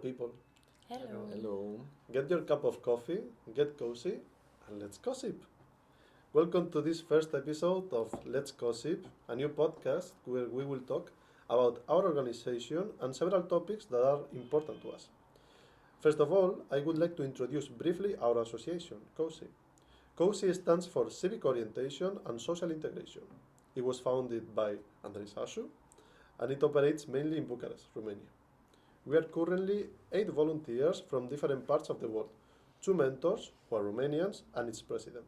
people. Hello. Hello. Get your cup of coffee, get cozy, and let's gossip. Welcome to this first episode of Let's Gossip, a new podcast where we will talk about our organization and several topics that are important to us. First of all, I would like to introduce briefly our association, COSI. COSI stands for Civic Orientation and Social Integration. It was founded by Andrei Sasu and it operates mainly in Bucharest, Romania. We are currently 8 volunteers from different parts of the world, 2 mentors who are Romanians and its president.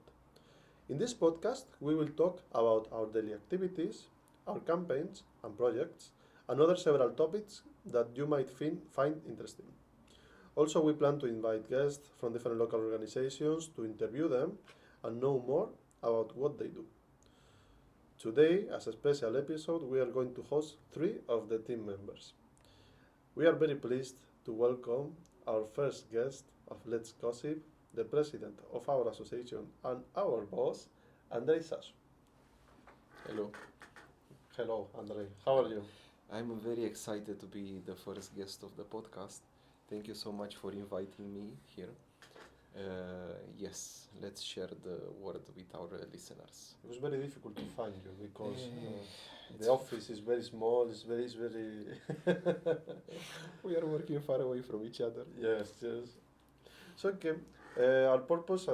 In this podcast, we will talk about our daily activities, our campaigns and projects, and other several topics that you might find interesting. Also, we plan to invite guests from different local organizations to interview them and know more about what they do. Today, as a special episode, we are going to host 3 of the team members. We are very pleased to welcome our first guest of Let's Gossip, the president of our association and our boss, Andrei Sasu. Hello. Hello, Andrei. How are you? I'm very excited to be the first guest of the podcast. Thank you so much for inviting me here. Yes, let's share the word with our listeners. It was very difficult to find you because the office is very small. It's very. We are working far away from each other. Yes. So, okay. Our purpose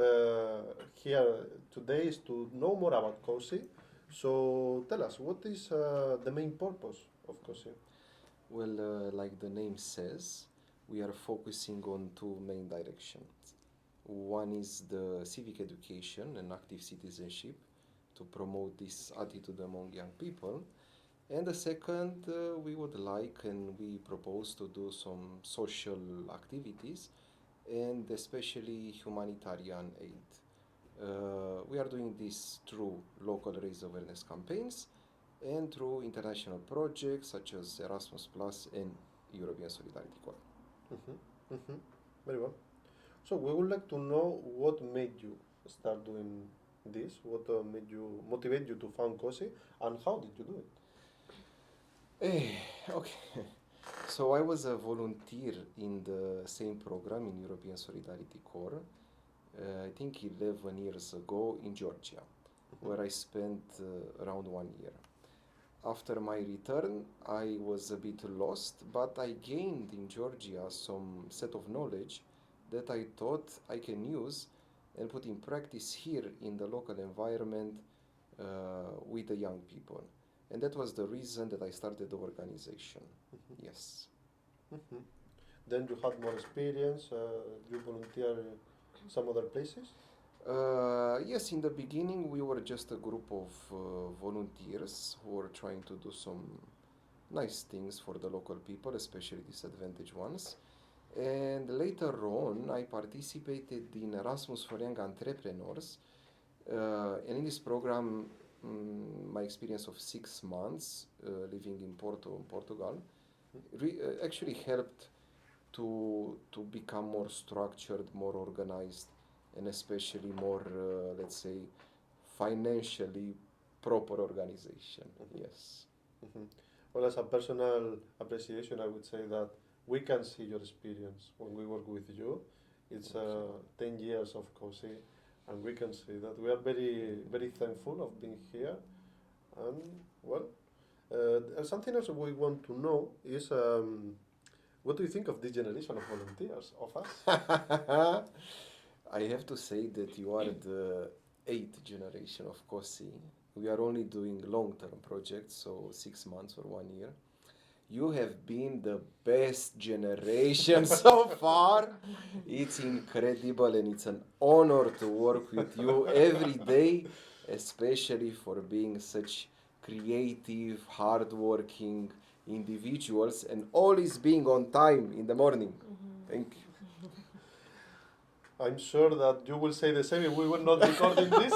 here today is to know more about COSI. So, tell us, what is the main purpose of COSI? Well, like the name says, we are focusing on 2 main directions. One is the civic education and active citizenship to promote this attitude among young people. And the second, we would like and we propose to do some social activities and especially humanitarian aid. We are doing this through local raise awareness campaigns and through international projects such as Erasmus Plus and European Solidarity. Very well. So we would like to know what made you start doing this, what made you motivate you to found COSI, and how did you do it? Okay. So I was a volunteer in the same program in European Solidarity Corps, I think 11 years ago in Georgia, where I spent around 1 year. After my return, I was a bit lost, but I gained in Georgia some set of knowledge that I thought I can use and put in practice here in the local environment with the young people. And that was the reason that I started the organization. Yes. Then you had more experience, you volunteer some other places? Yes, in the beginning we were just a group of volunteers who were trying to do some nice things for the local people, especially disadvantaged ones. And later on, I participated in Erasmus for Young Entrepreneurs. And in this program, my experience of 6 months living in Portugal, actually helped to become more structured, more organized, and especially more, let's say, financially proper organization. Yes. Well, as a personal appreciation, I would say that we can see your experience when we work with you. It's 10 years of COSI, and we can see that we are very, very thankful of being here. And, well, something else we want to know is what do you think of this generation of volunteers, of us? I have to say that you are the 8th generation of COSI. We are only doing long-term projects, so 6 months or 1 year. You have been the best generation so far. It's incredible and it's an honor to work with you every day, especially for being such creative, hardworking individuals and always being on time in the morning. Thank you. I'm sure that you will say the same if we were not recording this.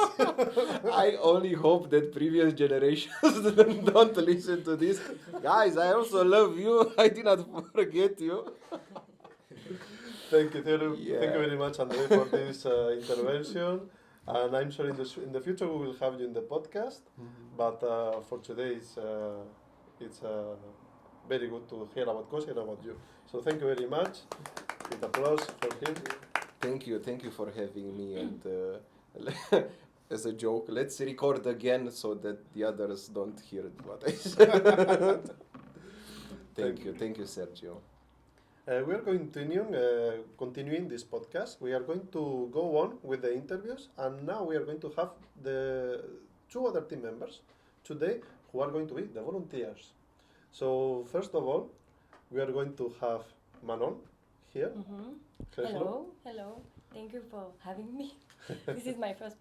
I only hope that previous generations don't listen to this. Guys, I also love you. I did not forget you. Thank you very much, Andre, for this intervention. And I'm sure in the future we will have you in the podcast. But for today, it's very good to hear about COSI and about you. So thank you very much. With applause for him. Thank you for having me. And as a joke, let's record again so that the others don't hear what I said. Thank you, Sergio. We are continuing this podcast. We are going to go on with the interviews, and now we are going to have the two other team members today who are going to be the volunteers. So first of all, we are going to have Manon here. Hello. Thank you for having me. This is my first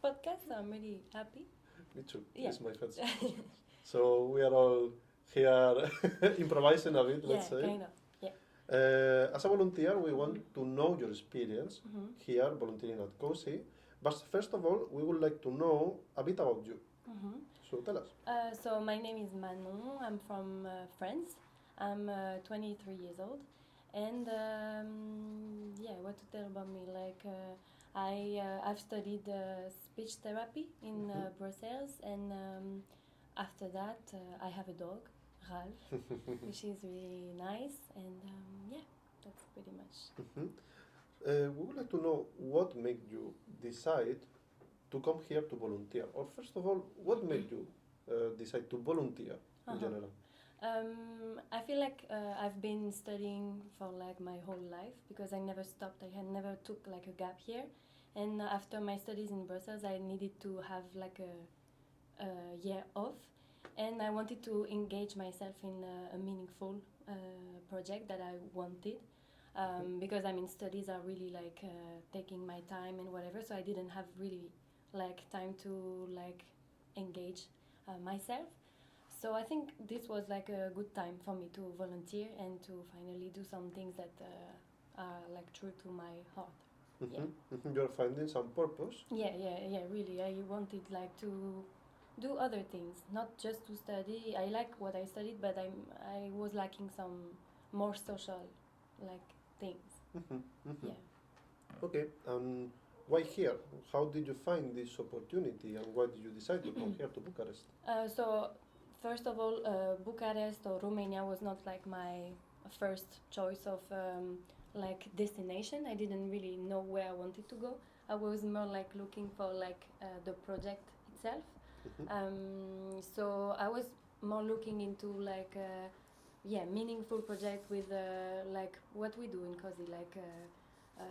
podcast, so I'm really happy. Me too. Yeah. It's my first. So we are all here improvising a bit, let's say. Kind of. Yeah. As a volunteer, we want to know your experience here volunteering at COSI. But first of all, we would like to know a bit about you. So tell us. So my name is Manon. I'm from France. I'm 23 years old. And what to tell about me? Like I've studied speech therapy in Brussels, and after that I have a dog, Ralph, which is really nice. And that's pretty much. We would like to know what made you decide to come here to volunteer, or first of all, what made you decide to volunteer in general? I feel like I've been studying for like my whole life because I never stopped. I had never took like a gap year, and after my studies in Brussels, I needed to have like a year off, and I wanted to engage myself in a meaningful project that I wanted. Because studies are really like taking my time and whatever, so I didn't have really like time to like engage myself. So I think this was like a good time for me to volunteer and to finally do some things that are like true to my heart. You're finding some purpose. Yeah, really. I wanted like to do other things, not just to study. I like what I studied, but I was lacking some more social like things. Yeah. Okay, why here? How did you find this opportunity, and why did you decide to come here to Bucharest? So first of all, Bucharest or Romania was not like my first choice of like destination. I didn't really know where I wanted to go. I was more like looking for like the project itself. So I was more looking into like meaningful project with like what we do in COSI, like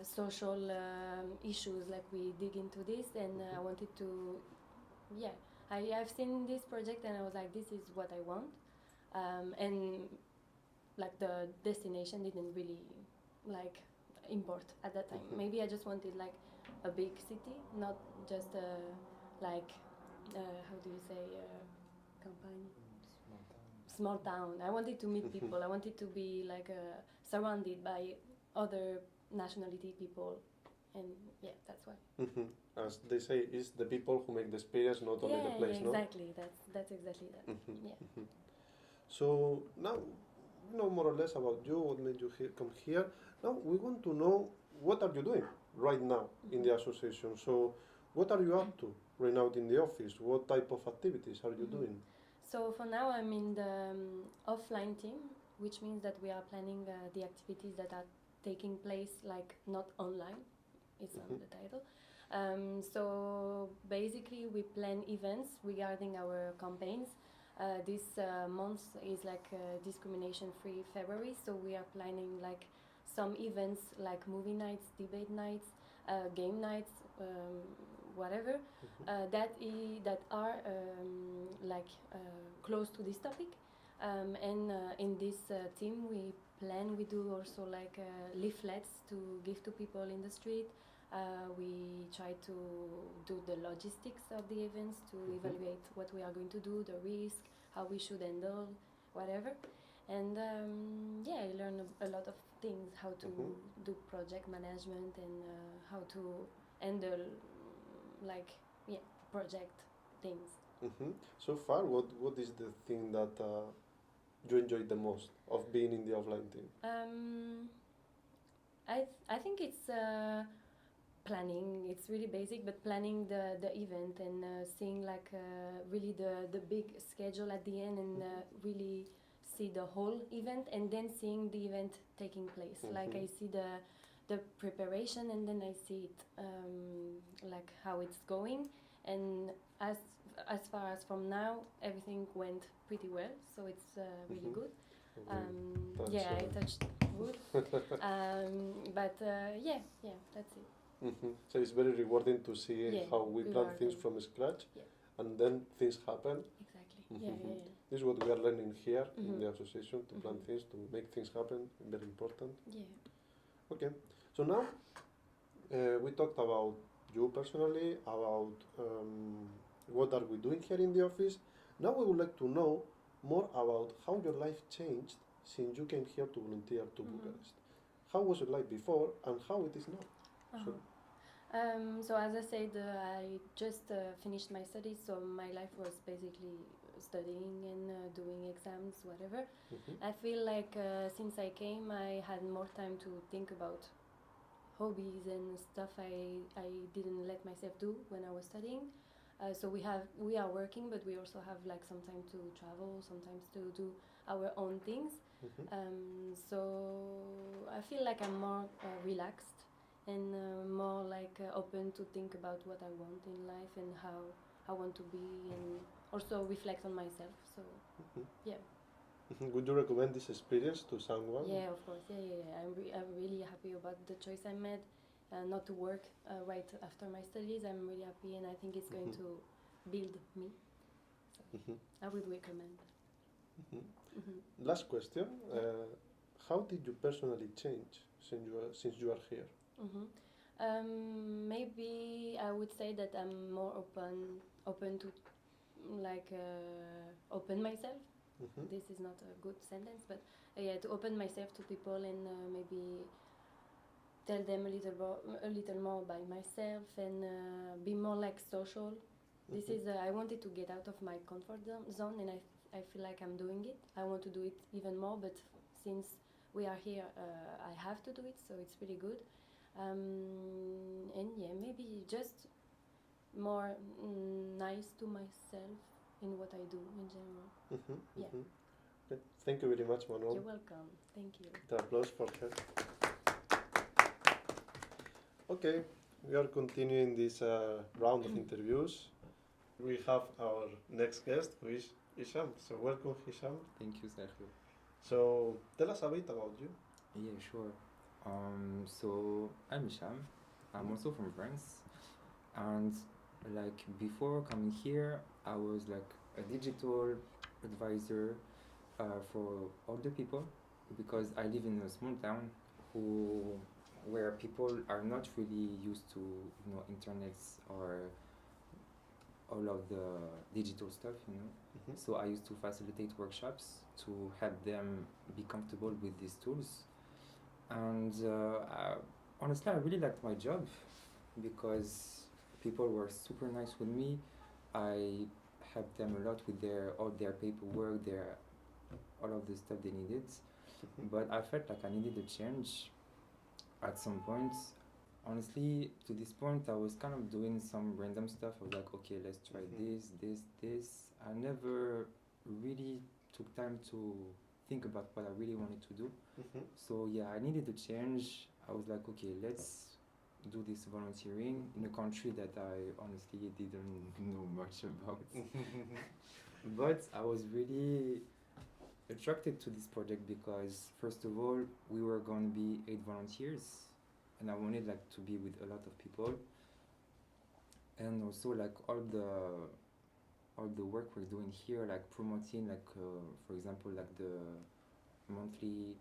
social issues, like we dig into this, and I wanted to, I've seen this project and I was like, this is what I want, and like the destination didn't really like import at that time. Maybe I just wanted like a big city, not just like how do you say campagne? Small town. I wanted to meet people. I wanted to be like surrounded by other nationality people, and that's why. As they say, it's the people who make the experience, not only the place. Exactly. That's exactly that. So now we know more or less about you. What made you come here? Now we want to know what are you doing right now in the association. So what are you up to right now in the office? What type of activities are you doing? So for now, I'm in the offline team, which means that we are planning the activities that are taking place like not online. It's on the title. So basically, we plan events regarding our campaigns. This month is like discrimination-free February, so we are planning like some events like movie nights, debate nights, game nights, whatever, that are like close to this topic. And in this team we do also like leaflets to give to people in the street. We try to do the logistics of the events, to evaluate what we are going to do, the risk, how we should handle whatever. And I learn a lot of things, how to do project management and how to handle like project things. So far, what is the thing that you enjoyed the most of being in the offline team? I think it's planning. It's really basic, but planning the event and seeing like really the big schedule at the end, and really see the whole event and then seeing the event taking place. Like I see the preparation and then I see it like how it's going, and as far as from now everything went pretty well, so it's really good. I touched wood. But yeah, that's it. So it's very rewarding to see how we plan things from scratch, and then things happen. Exactly. This is what we are learning here in the association, to plan things, to make things happen. Very important. Okay. So now we talked about you personally, about what are we doing here in the office. Now we would like to know more about how your life changed since you came here to volunteer to Bucharest. How was your life before and how it is now? So as I said, I just finished my studies, so my life was basically studying and doing exams, whatever. I feel like since I came, I had more time to think about hobbies and stuff I didn't let myself do when I was studying. So we are working, but we also have like some time to travel, sometimes to do our own things. So I feel like I'm more relaxed and more like open to think about what I want in life and how I want to be, and also reflect on myself. So Would you recommend this experience to someone? Yeah, of course. I'm really happy about the choice I made, not to work right after my studies. I'm really happy, and I think it's going to build me. So I would recommend. Last question: how did you personally change since you are here? Maybe I would say that I'm more open to like open myself. This is not a good sentence, but to open myself to people and maybe tell them a little more by myself and be more like social. This is I wanted to get out of my comfort zone, and I feel like I'm doing it. I want to do it even more, but since we are here, I have to do it, so it's really good. And maybe just more nice to myself in what I do in general. Okay. Thank you very much, Manuel. You're welcome. Thank you. The applause for her. Okay, we are continuing this round of interviews. We have our next guest, who is Hisham. So welcome, Hisham. Thank you, Sergio. So tell us a bit about you. Yeah, sure. So I'm Hisham. I'm also from France, and like before coming here, I was like a digital advisor for older people, because I live in a small town where people are not really used to internets or all of the digital stuff, So I used to facilitate workshops to help them be comfortable with these tools. And honestly, I really liked my job because people were super nice with me. I helped them a lot with all their paperwork, all of the stuff they needed. But I felt like I needed a change at some point. Honestly, to this point, I was kind of doing some random stuff. I was like, okay, let's try this. I never really took time to think about what I really wanted to do. So yeah, I needed a change. I was like, okay, let's do this volunteering in a country that I honestly didn't know much about. But I was really attracted to this project because, first of all, we were going to be 8 volunteers, and I wanted like to be with a lot of people, and also like all the work we're doing here, like promoting, like for example, like the monthly,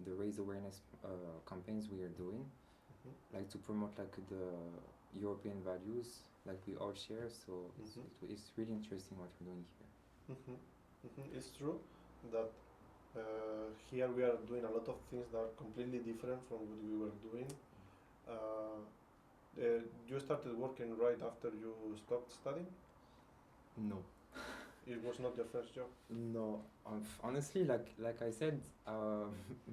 the raise awareness campaigns we are doing, like to promote like the European values, like we all share. So it's really interesting what we're doing here. It's true that here we are doing a lot of things that are completely different from what we were doing. You started working right after you stopped studying? No. It was not your first job? No. Honestly, like I said,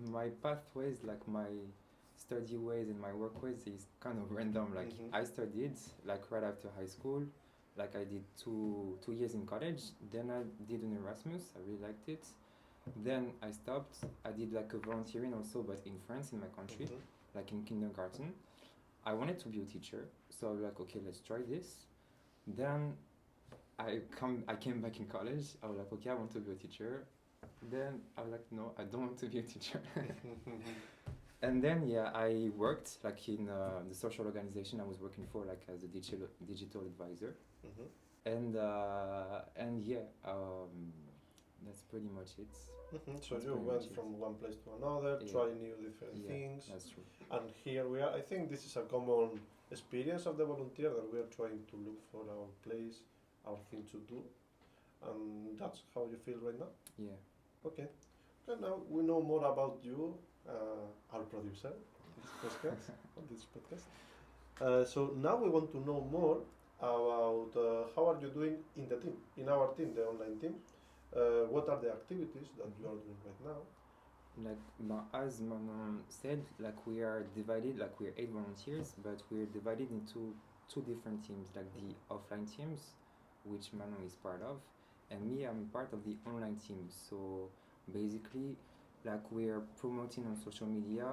my pathways, like my study ways and my work ways is kind of random. Like I studied like right after high school. Like I did two years in college. Then I did an Erasmus. I really liked it. Then I stopped. I did like a volunteering also, but in France, in my country, like in kindergarten. I wanted to be a teacher, so I was like, okay, let's try this. Then I came back in college. I was like, okay, I want to be a teacher. Then I was like, no, I don't want to be a teacher. And then I worked like in the social organization I was working for, like as a digital advisor. And that's pretty much it. So That's you pretty went much it. from one place to another, Yeah. trying new different Yeah, things, that's true. and here we are. I think this is a common experience of the volunteer, that we are trying to look for our place, our thing to do, and that's how you feel right now. Yeah. Okay. Okay, now we know more about you, our producer, on this podcast. So now we want to know more about how are you doing in the team, in our team, the online team. What are the activities that you are doing right now? Like as Manon said, like we are divided, like we're 8 volunteers, but we're divided into 2 different teams, like the offline teams, which Manon is part of, and me, I'm part of the online team. So basically, like we're promoting on social media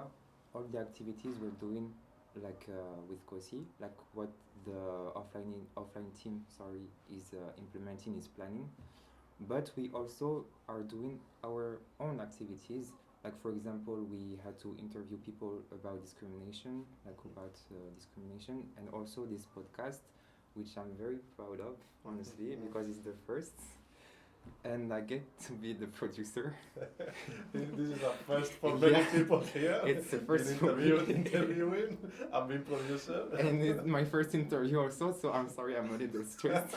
all the activities we're doing, like with COSI, like what the offline team, is implementing, is planning. But we also are doing our own activities. Like for example, we had to interview people about discrimination, and also this podcast, which I'm very proud of, honestly, because it's the first, and I get to be the producer. This is a first for many people here. It's the first interviewing. I'm being producer. And it's my first interview also, so I'm sorry, I'm a little stressed.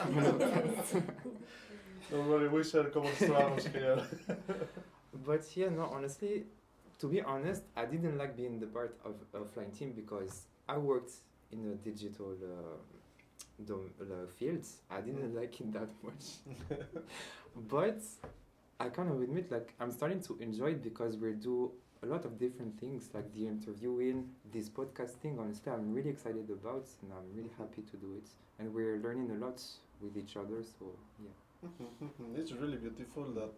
Don't worry, we share common struggles here. But yeah, no, honestly, to be honest, I didn't like being the part of offline team because I worked in a digital fields. I didn't like it that much. But I kind of admit, like, I'm starting to enjoy it because we do a lot of different things, like the interviewing, this podcasting. Honestly, I'm really excited about, and I'm really happy to do it. And we're learning a lot with each other, so yeah. It's really beautiful that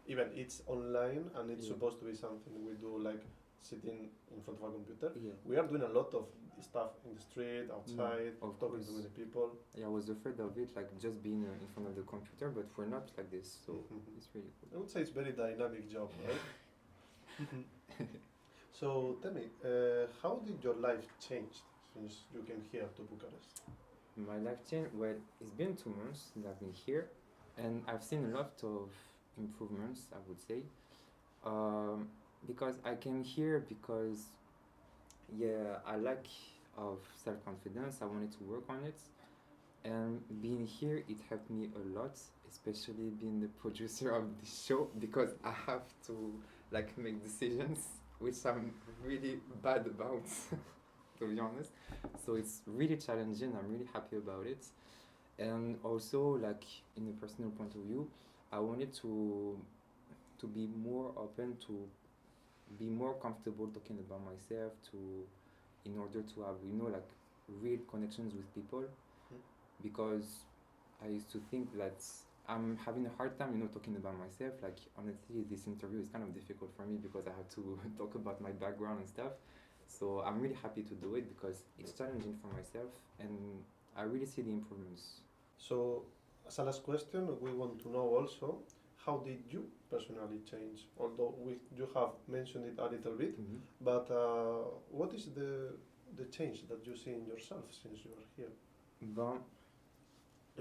even it's online and it's supposed to be something we do, like sitting in front of a computer. Yeah. We are doing a lot of stuff in the street, outside, of talking course. to many people. Yeah, I was afraid of it, like just being in front of the computer, but we're not like this, so it's really I cool. would say it's very dynamic job, right? So tell me, how did your life change since you came here to Bucharest? My life changed. Well, it's been 2 months that I've been here, and I've seen a lot of improvements, I would say. Because I came here because, I lack of self-confidence. I wanted to work on it, and being here, it helped me a lot, especially being the producer of the show, because I have to like make decisions, which I'm really bad about. To be honest, so it's really challenging. I'm really happy about it, and also like in a personal point of view, I wanted to be more open, to be more comfortable talking about myself, in order to have like real connections with people, because I used to think that I'm having a hard time talking about myself. Like honestly, this interview is kind of difficult for me because I have to talk about my background and stuff. So I'm really happy to do it because it's challenging for myself, and I really see the improvements. So, as a last question, we want to know also, how did you personally change? Although you have mentioned it a little bit, but what is the change that you see in yourself since you are here? But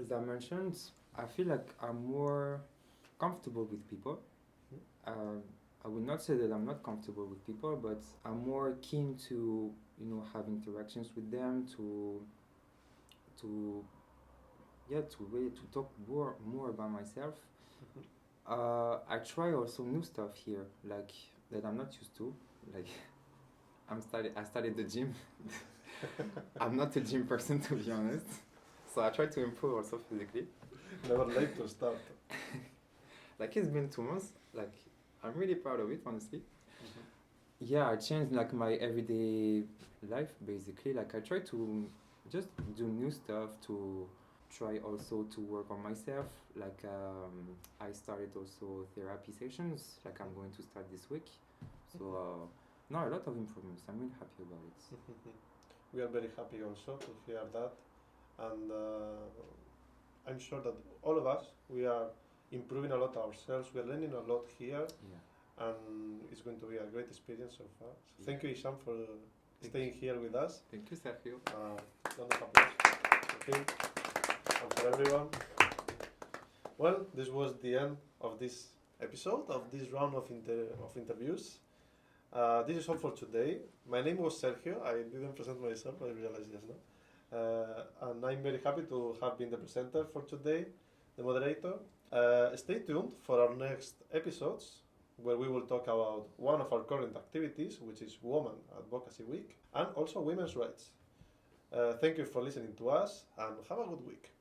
as I mentioned, I feel like I'm more comfortable with people. I would not say that I'm not comfortable with people, but I'm more keen to have interactions with them, to talk more about myself. I try also new stuff here, like that I'm not used to. Like I started the gym. I'm not a gym person, to be honest, so I try to improve also physically. Never late to start. Like it's been 2 months. Like I'm really proud of it, honestly. Yeah, I changed like my everyday life basically. Like I try to just do new stuff, to try also to work on myself. Like I started also therapy sessions. Like I'm going to start this week. So no, a lot of improvements. I'm really happy about it. We are very happy also to hear that, and I'm sure that all of us, we are improving a lot ourselves. We are learning a lot here, and it's going to be a great experience so far. So thank you, Isham, for staying here with us. Thank you, Sergio. Round of applause for him and for everyone. Well, this was the end of this episode, of this round of interviews. This is all for today. My name was Sergio. I didn't present myself, I realized just now. And I'm very happy to have been the presenter for today, the moderator. Stay tuned for our next episodes, where we will talk about one of our current activities, which is Women Advocacy Week, and also women's rights. Thank you for listening to us, and have a good week.